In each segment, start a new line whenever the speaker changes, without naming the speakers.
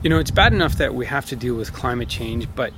You know, it's bad enough that we have to deal with climate change, but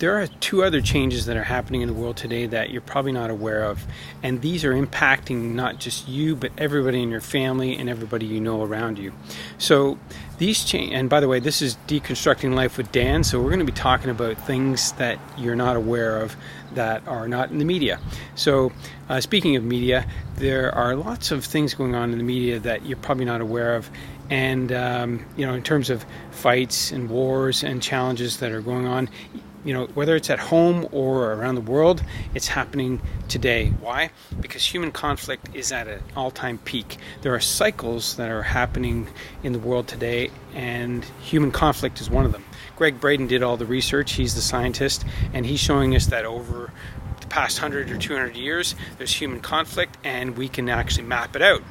there are two other changes that are happening in the world today that you're probably not aware of. And these are impacting not just you, but everybody in your family and everybody you know around you. So these change, and by the way, this is Deconstructing Life with Dan. So we're going to be talking about things that you're not aware of that are not in the media. So speaking of media, there are lots of things going on in the media that you're probably not aware of. And, in terms of fights and wars and challenges that are going on, whether it's at home or around the world, it's happening today. Why? Because human conflict is at an all-time peak. There are cycles that are happening in the world today, and human conflict is one of them. Greg Braden did all the research. He's the scientist, and he's showing us that over the past 100 or 200 years, there's human conflict, and we can actually map it out.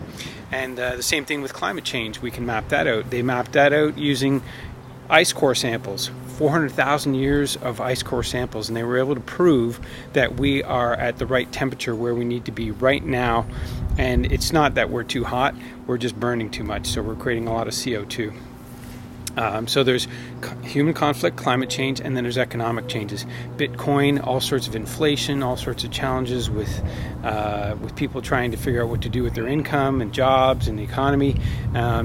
And the same thing with climate change. We can map that out. They mapped that out using ice core samples, 400,000 years of ice core samples, and they were able to prove that we are at the right temperature where we need to be right now. And it's not that we're too hot, we're just burning too much, so we're creating a lot of CO2. So there's human conflict, climate change, and then there's economic changes. Bitcoin, all sorts of inflation, all sorts of challenges with people trying to figure out what to do with their income and jobs and the economy.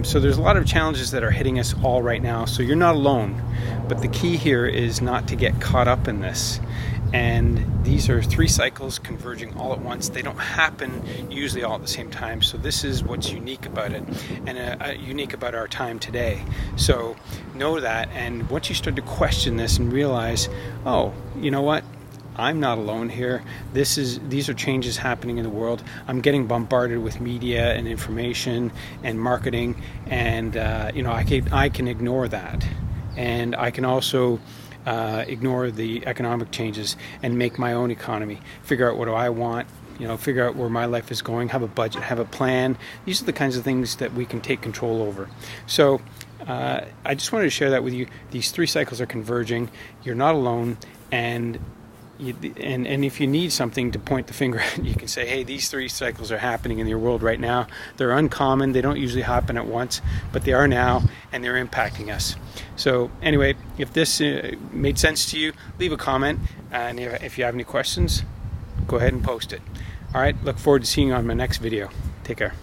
So there's a lot of challenges that are hitting us all right now. So you're not alone. But the key here is not to get caught up in this. And these are three cycles converging all at once. They don't happen usually all at the same time. So this is what's unique about it, and unique about our time today. So know that, and once you start to question this and realize, oh, you know what? I'm not alone here. These are changes happening in the world. I'm getting bombarded with media and information and marketing, and I can ignore that, and I can also ignore the economic changes and make my own economy. Figure out what do I want. Figure out where my life is going. Have a budget. Have a plan. These are the kinds of things that we can take control over. So I just wanted to share that with you. These three cycles are converging. You're not alone, and if you need something to point the finger at, you can say, hey, these three cycles are happening in your world right now. They're uncommon. They don't usually happen at once, but they are now, and they're impacting us. So anyway, if this made sense to you, leave a comment. And if you have any questions, go ahead and post it. All right, look forward to seeing you on my next video. Take care.